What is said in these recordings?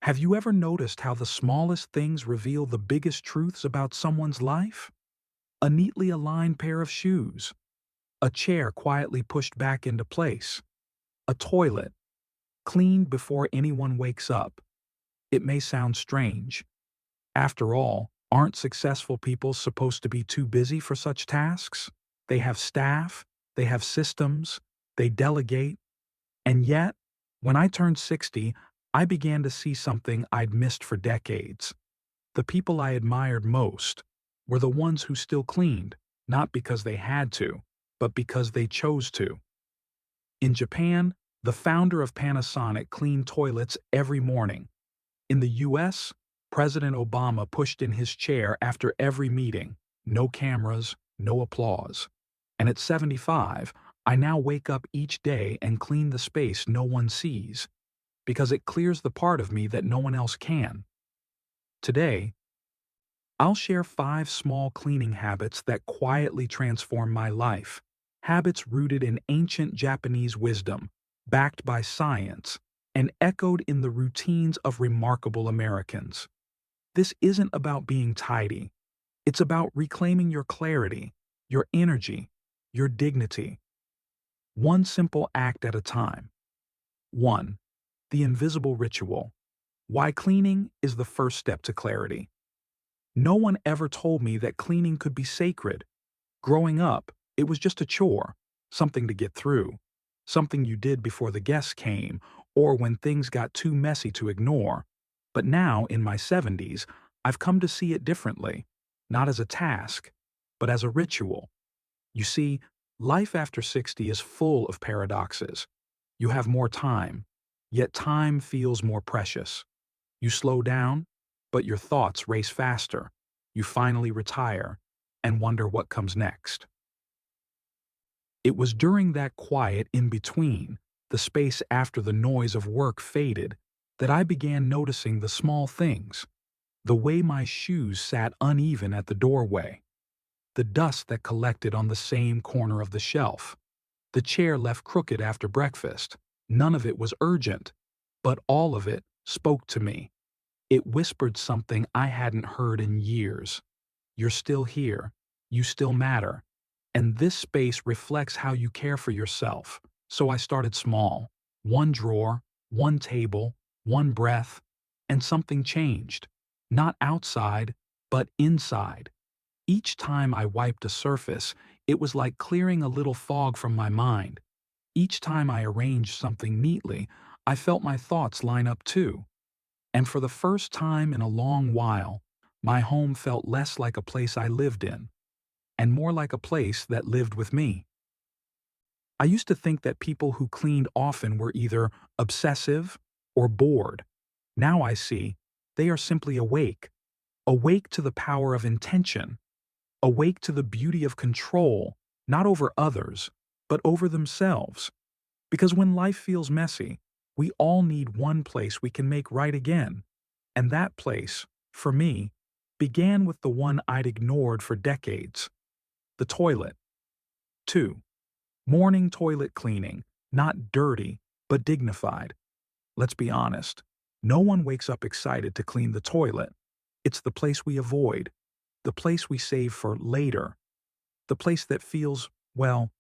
Have you ever noticed how the smallest things reveal the biggest truths about someone's life? A neatly aligned pair of shoes, a chair quietly pushed back into place, a toilet cleaned before anyone wakes up. It may sound strange. After all, aren't successful people supposed to be too busy for such tasks? They have staff, they have systems, they delegate. And yet, when I turned 60, I began to see something I'd missed for decades. The people I admired most were the ones who still cleaned, not because they had to, but because they chose to. In Japan, the founder of Panasonic cleaned toilets every morning. In the US, President Obama pushed in his chair after every meeting. No cameras, no applause. And at 75, I now wake up each day and clean the space no one sees, because it clears the part of me that no one else can. Today, I'll share 5 small cleaning habits that quietly transform my life. Habits rooted in ancient Japanese wisdom, backed by science, and echoed in the routines of remarkable Americans. This isn't about being tidy. It's about reclaiming your clarity, your energy, your dignity. One simple act at a time. 1. The invisible ritual. Why cleaning is the first step to clarity. No one ever told me that cleaning could be sacred. Growing up, it was just a chore, something to get through, something you did before the guests came or when things got too messy to ignore. But now, in my 70s, I've come to see it differently, not as a task, but as a ritual. You see, life after 60 is full of paradoxes. You have more time, yet time feels more precious. You slow down, but your thoughts race faster. You finally retire and wonder what comes next. It was during that quiet in-between, the space after the noise of work faded, that I began noticing the small things. The way my shoes sat uneven at the doorway, the dust that collected on the same corner of the shelf, the chair left crooked after breakfast. None of it was urgent, but all of it spoke to me. It whispered something I hadn't heard in years. You're still here. You still matter. And this space reflects how you care for yourself. So I started small. One drawer, one table, one breath, and something changed. Not outside, but inside. Each time I wiped a surface, it was like clearing a little fog from my mind. Each time I arranged something neatly, I felt my thoughts line up too. And for the first time in a long while, my home felt less like a place I lived in, and more like a place that lived with me. I used to think that people who cleaned often were either obsessive or bored. Now I see they are simply awake, awake to the power of intention, awake to the beauty of control, not over others, but over themselves. Because when life feels messy, we all need one place we can make right again. And that place, for me, began with the one I'd ignored for decades: the toilet. 2. Morning toilet cleaning, not dirty, but dignified. Let's be honest, no one wakes up excited to clean the toilet. It's the place we avoid, the place we save for later, the place that feels, well,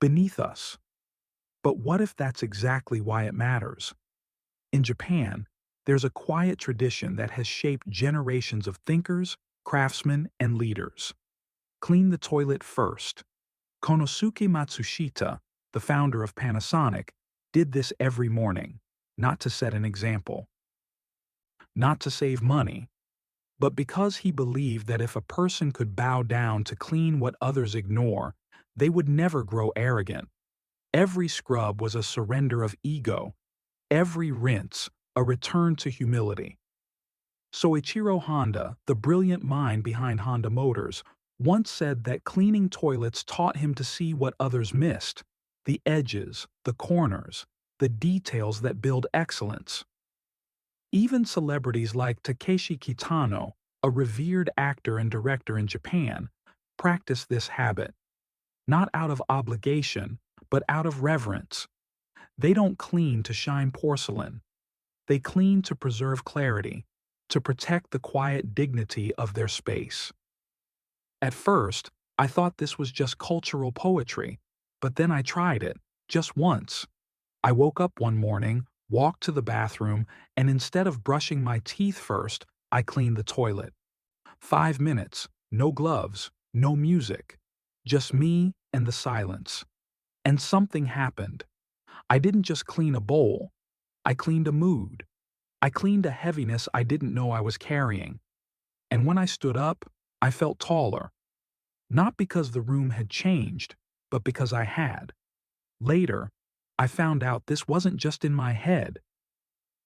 beneath us. But what if that's exactly why it matters? In Japan, there's a quiet tradition that has shaped generations of thinkers, craftsmen, and leaders. Clean the toilet first. Konosuke Matsushita, the founder of Panasonic, did this every morning, not to set an example, not to save money, but because he believed that if a person could bow down to clean what others ignore, they would never grow arrogant. Every scrub was a surrender of ego, every rinse a return to humility. Soichiro Honda, the brilliant mind behind Honda Motors, once said that cleaning toilets taught him to see what others missed: the edges, the corners, the details that build excellence. Even celebrities like Takeshi Kitano, a revered actor and director in Japan, practice this habit, not out of obligation, but out of reverence. They don't clean to shine porcelain. They clean to preserve clarity, to protect the quiet dignity of their space. At first, I thought this was just cultural poetry, but then I tried it, just once. I woke up one morning, walked to the bathroom, and instead of brushing my teeth first, I cleaned the toilet. 5 minutes, no gloves, no music, just me and the silence. And something happened. I didn't just clean a bowl, I cleaned a mood. I cleaned a heaviness I didn't know I was carrying. And when I stood up, I felt taller. Not because the room had changed, but because I had. Later, I found out this wasn't just in my head.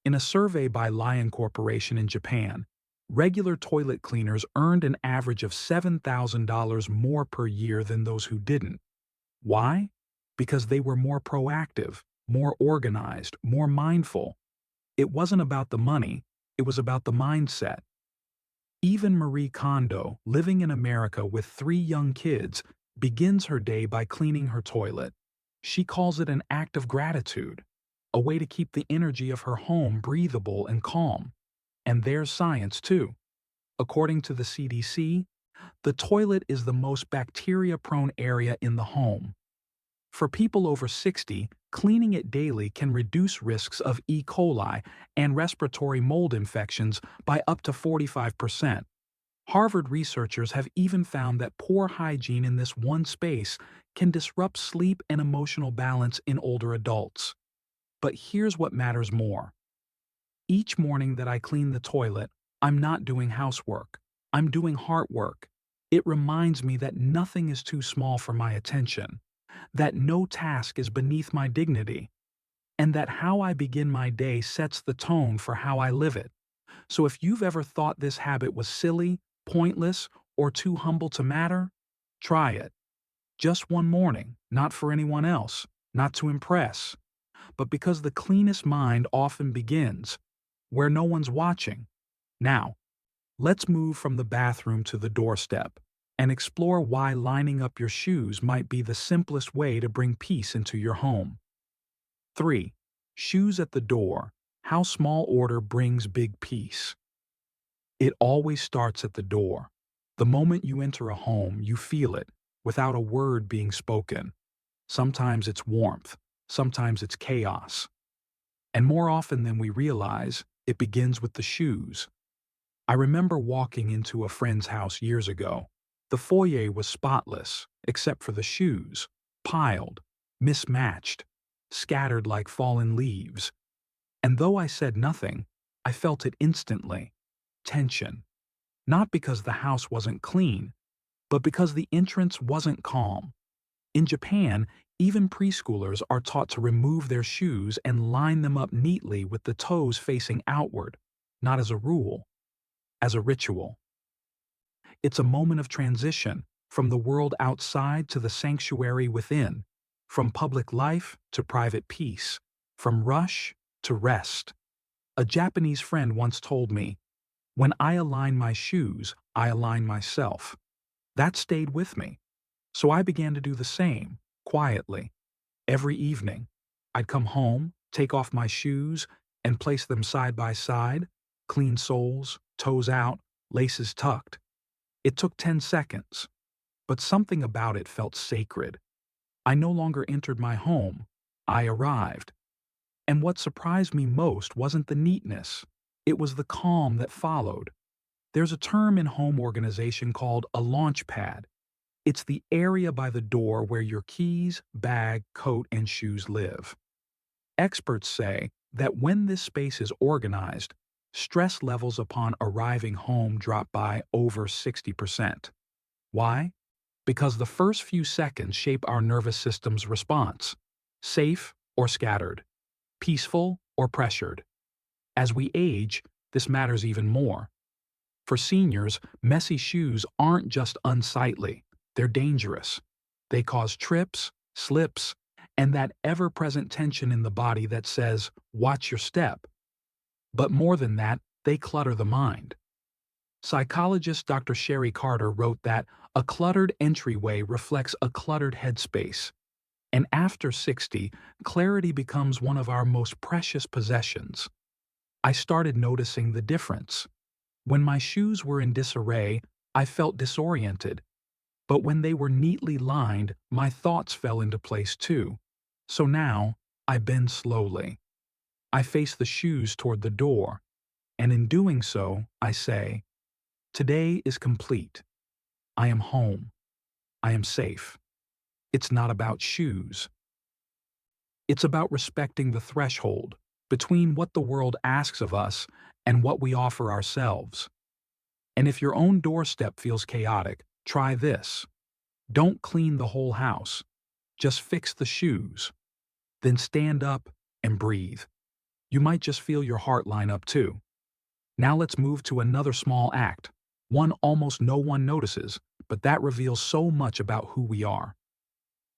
In a survey by Lion Corporation in Japan, regular toilet cleaners earned an average of $7,000 more per year than those who didn't. Why? Because they were more proactive, more organized, more mindful. It wasn't about the money, it was about the mindset. Even Marie Kondo, living in America with 3 young kids, begins her day by cleaning her toilet. She calls it an act of gratitude, a way to keep the energy of her home breathable and calm. And there's science, too. According to the CDC, the toilet is the most bacteria-prone area in the home. For people over 60, cleaning it daily can reduce risks of E. coli and respiratory mold infections by up to 45%. Harvard researchers have even found that poor hygiene in this one space can disrupt sleep and emotional balance in older adults. But here's what matters more. Each morning that I clean the toilet, I'm not doing housework. I'm doing heart work. It reminds me that nothing is too small for my attention, that no task is beneath my dignity, and that how I begin my day sets the tone for how I live it. So if you've ever thought this habit was silly, pointless, or too humble to matter, try it. Just one morning, not for anyone else, not to impress, but because the cleanest mind often begins where no one's watching. Now, let's move from the bathroom to the doorstep and explore why lining up your shoes might be the simplest way to bring peace into your home. 3. Shoes at the door. How small order brings big peace. It always starts at the door. The moment you enter a home, you feel it, without a word being spoken. Sometimes it's warmth, sometimes it's chaos. And more often than we realize, it begins with the shoes. I remember walking into a friend's house years ago. The foyer was spotless, except for the shoes, piled, mismatched, scattered like fallen leaves. And though I said nothing, I felt it instantly. Tension. Not because the house wasn't clean, but because the entrance wasn't calm. In Japan, even preschoolers are taught to remove their shoes and line them up neatly with the toes facing outward, not as a rule, as a ritual. It's a moment of transition from the world outside to the sanctuary within, from public life to private peace, from rush to rest. A Japanese friend once told me, "When I align my shoes, I align myself." That stayed with me. So I began to do the same, quietly. Every evening, I'd come home, take off my shoes, and place them side by side, clean soles, toes out, laces tucked. It took 10 seconds, but something about it felt sacred. I no longer entered my home, I arrived. And what surprised me most wasn't the neatness, it was the calm that followed. There's a term in home organization called a launch pad. It's the area by the door where your keys, bag, coat, and shoes live. Experts say that when this space is organized, stress levels upon arriving home drop by over 60%. Why? Because the first few seconds shape our nervous system's response: safe or scattered, peaceful or pressured. As we age, this matters even more. For seniors, messy shoes aren't just unsightly, they're dangerous. They cause trips, slips, and that ever-present tension in the body that says, "Watch your step." But more than that, they clutter the mind. Psychologist Dr. Sherry Carter wrote that a cluttered entryway reflects a cluttered headspace. And after 60, clarity becomes one of our most precious possessions. I started noticing the difference. When my shoes were in disarray, I felt disoriented. But when they were neatly lined, my thoughts fell into place too. So now, I bend slowly. I face the shoes toward the door, and in doing so, I say, "Today is complete. I am home. I am safe." It's not about shoes. It's about respecting the threshold between what the world asks of us and what we offer ourselves. And if your own doorstep feels chaotic, try this. Don't clean the whole house. Just fix the shoes. Then stand up and breathe. You might just feel your heart line up too. Now let's move to another small act, one almost no one notices, but that reveals so much about who we are.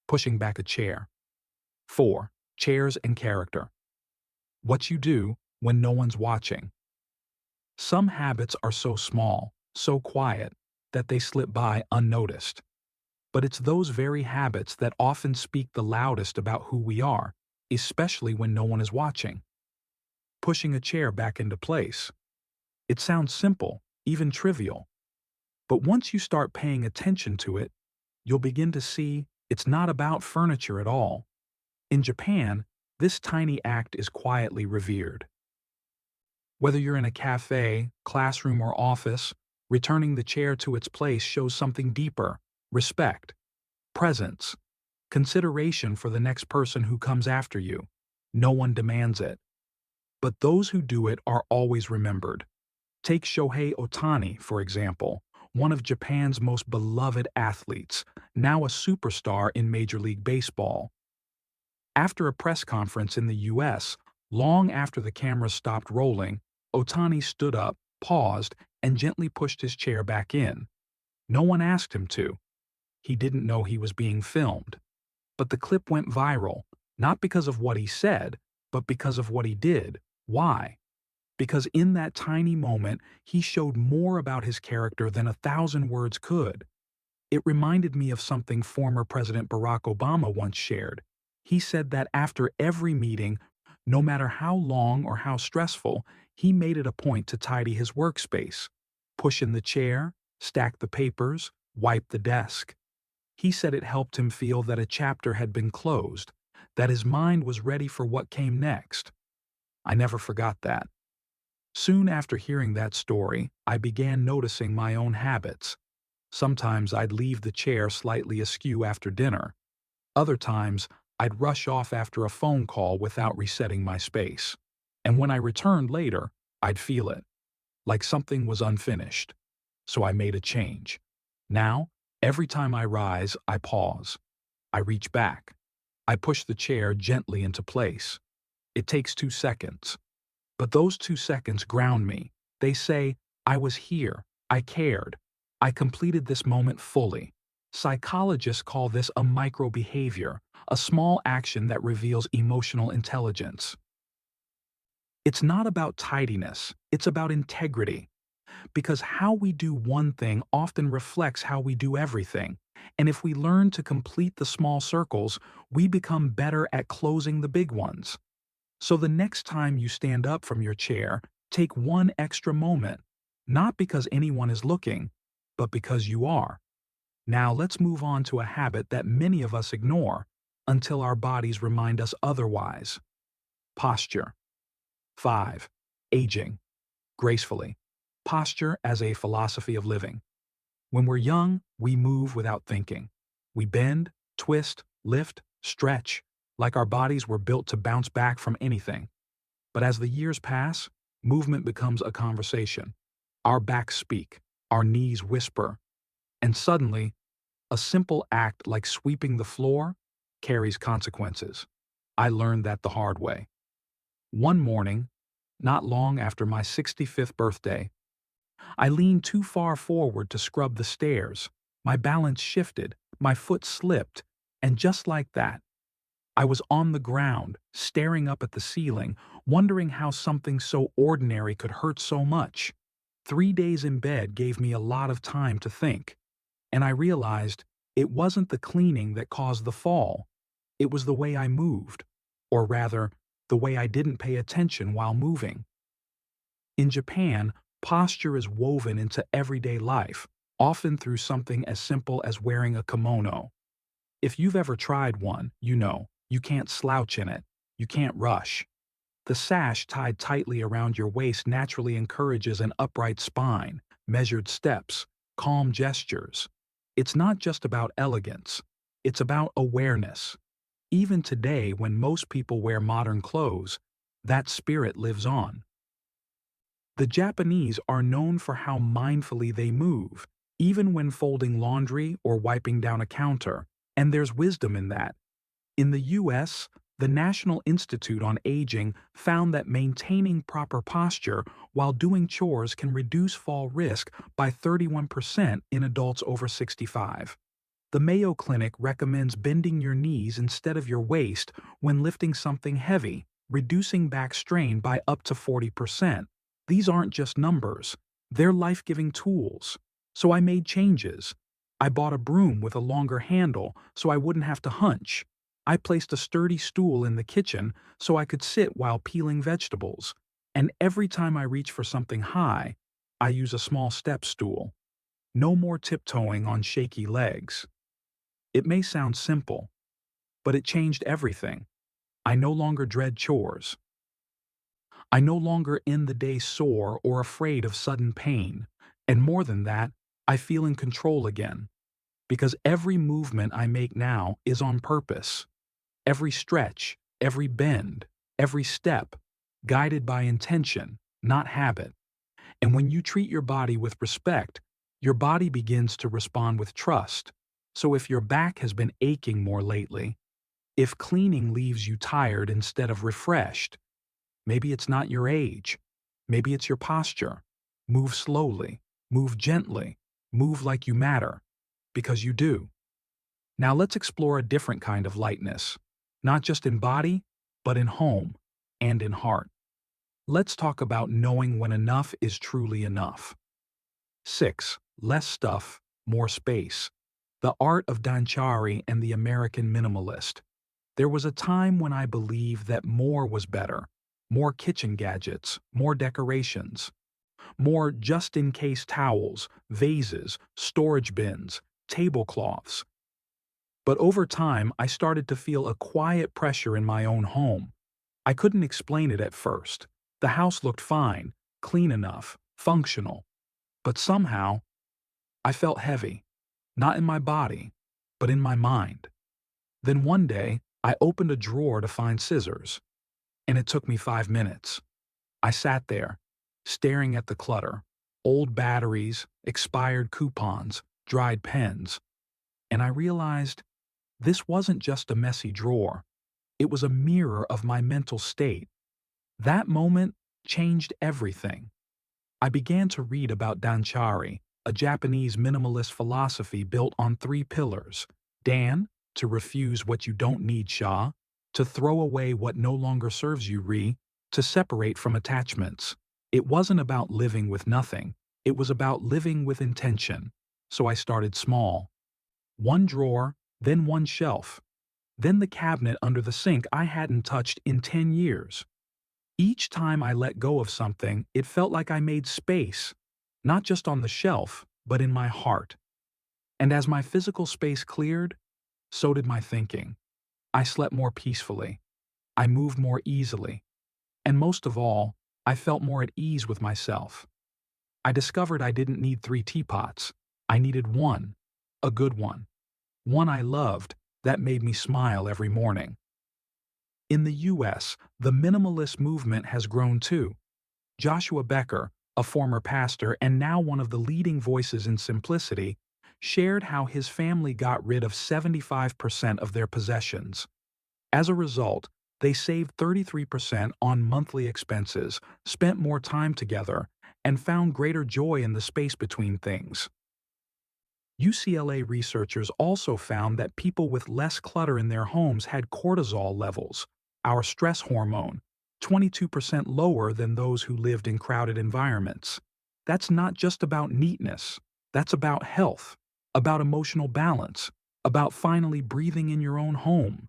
Pushing back a chair. 4. Chairs and character. What you do when no one's watching. Some habits are so small, so quiet, that they slip by unnoticed. But it's those very habits that often speak the loudest about who we are, especially when no one is watching. Pushing a chair back into place. It sounds simple, even trivial. But once you start paying attention to it, you'll begin to see it's not about furniture at all. In Japan, this tiny act is quietly revered. Whether you're in a cafe, classroom, or office, returning the chair to its place shows something deeper: respect, presence, consideration for the next person who comes after you. No one demands it. But those who do it are always remembered. Take Shohei Ohtani, for example, one of Japan's most beloved athletes, now a superstar in Major League Baseball. After a press conference in the U.S., long after the cameras stopped rolling, Ohtani stood up, paused, and gently pushed his chair back in. No one asked him to. He didn't know he was being filmed. But the clip went viral, not because of what he said, but because of what he did. Why? Because in that tiny moment, he showed more about his character than 1,000 words could. It reminded me of something former President Barack Obama once shared. He said that after every meeting, no matter how long or how stressful, he made it a point to tidy his workspace, push in the chair, stack the papers, wipe the desk. He said it helped him feel that a chapter had been closed, that his mind was ready for what came next. I never forgot that. Soon after hearing that story, I began noticing my own habits. Sometimes I'd leave the chair slightly askew after dinner. Other times, I'd rush off after a phone call without resetting my space. And when I returned later, I'd feel it, like something was unfinished. So I made a change. Now, every time I rise, I pause. I reach back. I push the chair gently into place. It takes 2 seconds. But those 2 seconds ground me. They say, I was here, I cared, I completed this moment fully. Psychologists call this a micro-behavior, a small action that reveals emotional intelligence. It's not about tidiness, it's about integrity. Because how we do one thing often reflects how we do everything. And if we learn to complete the small circles, we become better at closing the big ones. So the next time you stand up from your chair, take one extra moment, not because anyone is looking, but because you are. Now let's move on to a habit that many of us ignore until our bodies remind us otherwise. Posture. 5. Aging. Gracefully. Posture as a philosophy of living. When we're young, we move without thinking. We bend, twist, lift, stretch, like our bodies were built to bounce back from anything. But as the years pass, movement becomes a conversation. Our backs speak, our knees whisper, and suddenly, a simple act like sweeping the floor carries consequences. I learned that the hard way. One morning, not long after my 65th birthday, I leaned too far forward to scrub the stairs. My balance shifted, my foot slipped, and just like that, I was on the ground, staring up at the ceiling, wondering how something so ordinary could hurt so much. 3 days in bed gave me a lot of time to think, and I realized it wasn't the cleaning that caused the fall. It was the way I moved, or rather, the way I didn't pay attention while moving. In Japan, posture is woven into everyday life, often through something as simple as wearing a kimono. If you've ever tried one, you know, you can't slouch in it, you can't rush. The sash tied tightly around your waist naturally encourages an upright spine, measured steps, calm gestures. It's not just about elegance, it's about awareness. Even today, when most people wear modern clothes, that spirit lives on. The Japanese are known for how mindfully they move, even when folding laundry or wiping down a counter, and there's wisdom in that. In the US, the National Institute on Aging found that maintaining proper posture while doing chores can reduce fall risk by 31% in adults over 65. The Mayo Clinic recommends bending your knees instead of your waist when lifting something heavy, reducing back strain by up to 40%. These aren't just numbers, they're life-giving tools. So I made changes. I bought a broom with a longer handle so I wouldn't have to hunch. I placed a sturdy stool in the kitchen so I could sit while peeling vegetables. And every time I reach for something high, I use a small step stool. No more tiptoeing on shaky legs. It may sound simple, but it changed everything. I no longer dread chores. I no longer end the day sore or afraid of sudden pain. And more than that, I feel in control again. Because every movement I make now is on purpose. Every stretch, every bend, every step, guided by intention, not habit. And when you treat your body with respect, your body begins to respond with trust. So if your back has been aching more lately, if cleaning leaves you tired instead of refreshed, maybe it's not your age. Maybe it's your posture. Move slowly. Move gently. Move like you matter. Because you do. Now let's explore a different kind of lightness. Not just in body, but in home and in heart. Let's talk about knowing when enough is truly enough. 6. Less stuff, more space. The art of Danchari and the American minimalist. There was a time when I believed that more was better. More kitchen gadgets, more decorations, more just-in-case towels, vases, storage bins, tablecloths. But over time, I started to feel a quiet pressure in my own home. I couldn't explain it at first. The house looked fine, clean enough, functional. But somehow, I felt heavy. Not in my body, but in my mind. Then one day, I opened a drawer to find scissors. And it took me 5 minutes. I sat there, staring at the clutter. Old batteries, expired coupons, dried pens. And I realized this wasn't just a messy drawer. It was a mirror of my mental state. That moment changed everything. I began to read about Danchari, a Japanese minimalist philosophy built on 3 pillars. Dan, to refuse what you don't need, Sha, to throw away what no longer serves you, Ri, to separate from attachments. It wasn't about living with nothing. It was about living with intention. So I started small. 1 drawer, then 1 shelf. Then the cabinet under the sink I hadn't touched in 10 years. Each time I let go of something, it felt like I made space, not just on the shelf, but in my heart. And as my physical space cleared, so did my thinking. I slept more peacefully. I moved more easily. And most of all, I felt more at ease with myself. I discovered I didn't need 3 teapots. I needed one, a good one. One I loved that made me smile every morning. In the US, the minimalist movement has grown too. Joshua Becker, a former pastor and now one of the leading voices in simplicity, shared how his family got rid of 75% of their possessions. As a result, they saved 33% on monthly expenses, spent more time together, and found greater joy in the space between things. UCLA researchers also found that people with less clutter in their homes had cortisol levels, our stress hormone, 22% lower than those who lived in crowded environments. That's not just about neatness. That's about health, about emotional balance, about finally breathing in your own home.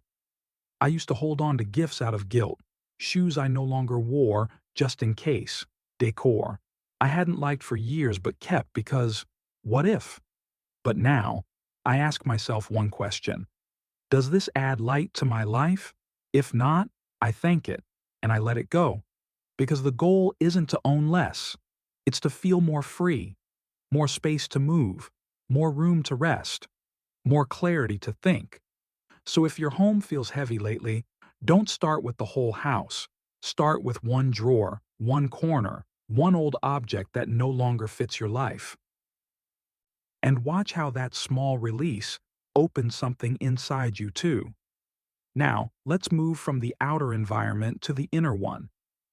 I used to hold on to gifts out of guilt, shoes I no longer wore just in case. decor I hadn't liked for years but kept because, what if? But now, I ask myself one question. Does this add light to my life? If not, I thank it and I let it go. Because the goal isn't to own less. It's to feel more free, more space to move, more room to rest, more clarity to think. So if your home feels heavy lately, don't start with the whole house. Start with one drawer, one corner, one old object that no longer fits your life. And watch how that small release opens something inside you too. Now, let's move from the outer environment to the inner one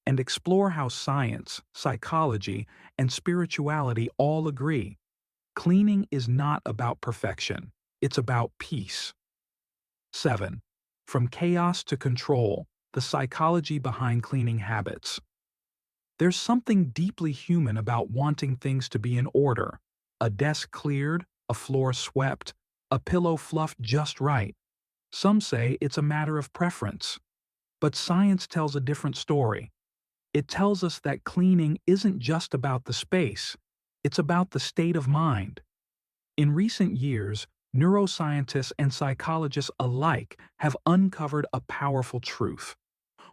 and explore how science, psychology, and spirituality all agree. Cleaning is not about perfection, it's about peace. 7. From chaos to control, the psychology behind cleaning habits. There's something deeply human about wanting things to be in order. A desk cleared, a floor swept, a pillow fluffed just right. Some say it's a matter of preference. But science tells a different story. It tells us that cleaning isn't just about the space, it's about the state of mind. In recent years, neuroscientists and psychologists alike have uncovered a powerful truth.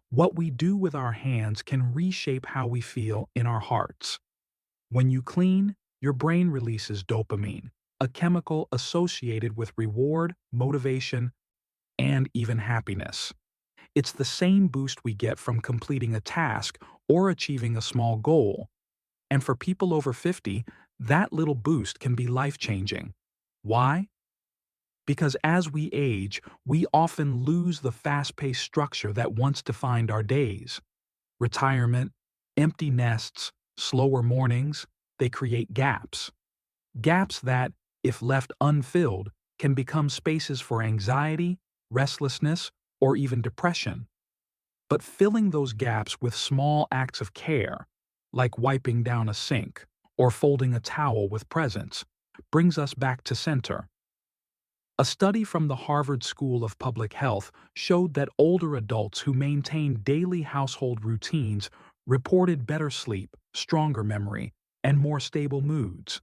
What we do with our hands can reshape how we feel in our hearts. When you clean, your brain releases dopamine, a chemical associated with reward, motivation, and even happiness. It's the same boost we get from completing a task or achieving a small goal. And for people over 50, that little boost can be life-changing. Why? Because as we age, we often lose the fast-paced structure that once defined our days. Retirement, empty nests, slower mornings, they create gaps. Gaps that, if left unfilled, can become spaces for anxiety, restlessness, or even depression. But filling those gaps with small acts of care, like wiping down a sink or folding a towel with presence, brings us back to center. A study from the Harvard School of Public Health showed that older adults who maintained daily household routines reported better sleep, stronger memory, and more stable moods.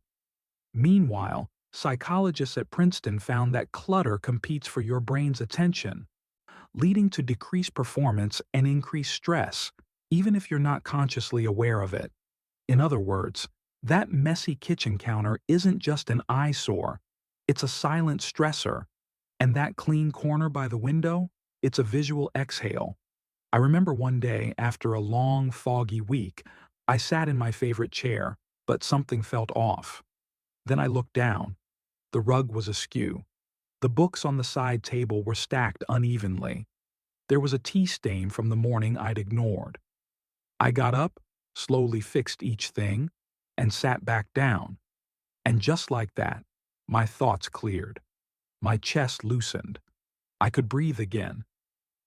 Meanwhile, psychologists at Princeton found that clutter competes for your brain's attention, leading to decreased performance and increased stress, even if you're not consciously aware of it. In other words, that messy kitchen counter isn't just an eyesore, it's a silent stressor. And that clean corner by the window, it's a visual exhale. I remember one day, after a long, foggy week, I sat in my favorite chair, but something felt off. Then I looked down. The rug was askew. The books on the side table were stacked unevenly. There was a tea stain from the morning I'd ignored. I got up, slowly fixed each thing, and sat back down. And just like that, my thoughts cleared. My chest loosened. I could breathe again.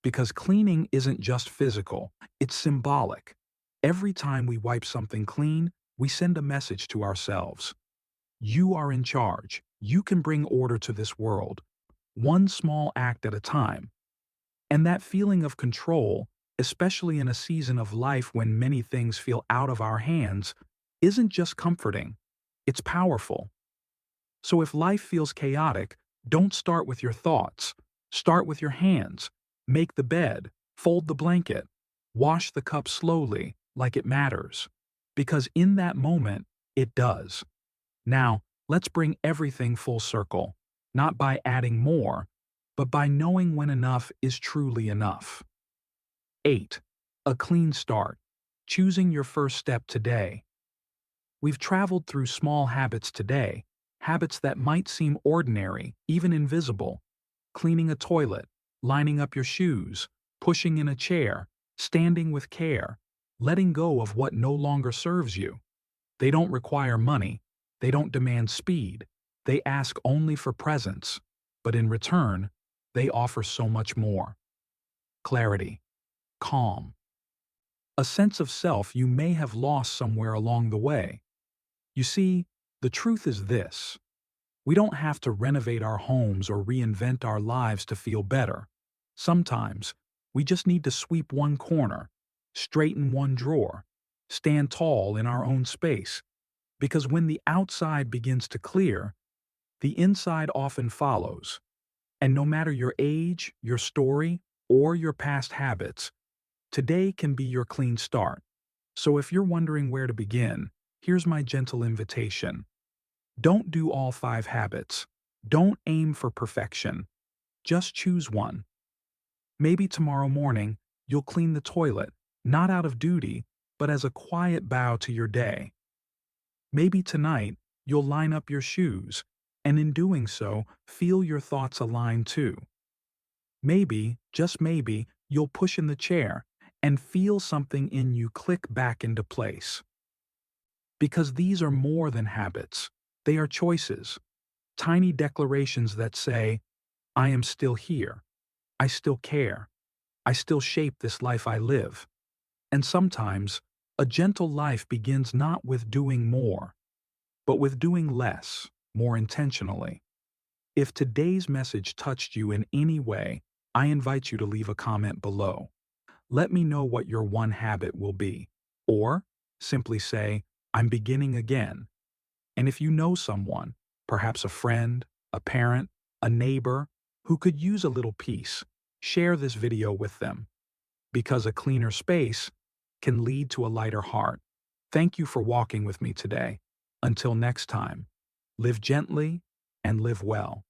Because cleaning isn't just physical, it's symbolic. Every time we wipe something clean, we send a message to ourselves. You are in charge. You can bring order to this world, one small act at a time. And that feeling of control, especially in a season of life when many things feel out of our hands, isn't just comforting, it's powerful. So if life feels chaotic, don't start with your thoughts. Start with your hands. Make the bed, fold the blanket, wash the cup slowly, like it matters. Because in that moment, it does. Now, let's bring everything full circle, not by adding more, but by knowing when enough is truly enough. 8. A clean start. Choosing your first step today. We've traveled through small habits today, habits that might seem ordinary, even invisible. Cleaning a toilet, lining up your shoes, pushing in a chair, standing with care, letting go of what no longer serves you. They don't require money. They don't demand speed. They ask only for presence. But in return, they offer so much more. Clarity. Calm. A sense of self you may have lost somewhere along the way. You see, the truth is this. We don't have to renovate our homes or reinvent our lives to feel better. Sometimes, we just need to sweep one corner, straighten one drawer, stand tall in our own space, because when the outside begins to clear, the inside often follows. And no matter your age, your story, or your past habits, today can be your clean start. So if you're wondering where to begin, here's my gentle invitation. Don't do all 5 habits. Don't aim for perfection. Just choose one. Maybe tomorrow morning, you'll clean the toilet, not out of duty, but as a quiet bow to your day. Maybe tonight, you'll line up your shoes, and in doing so, feel your thoughts align too. Maybe, just maybe, you'll push in the chair and feel something in you click back into place. Because these are more than habits. They are choices. Tiny declarations that say, I am still here. I still care. I still shape this life I live. And sometimes, a gentle life begins not with doing more, but with doing less, more intentionally. If today's message touched you in any way, I invite you to leave a comment below. Let me know what your one habit will be. Or simply say, I'm beginning again. And if you know someone, perhaps a friend, a parent, a neighbor, who could use a little peace, share this video with them. Because a cleaner space can lead to a lighter heart. Thank you for walking with me today. Until next time, live gently and live well.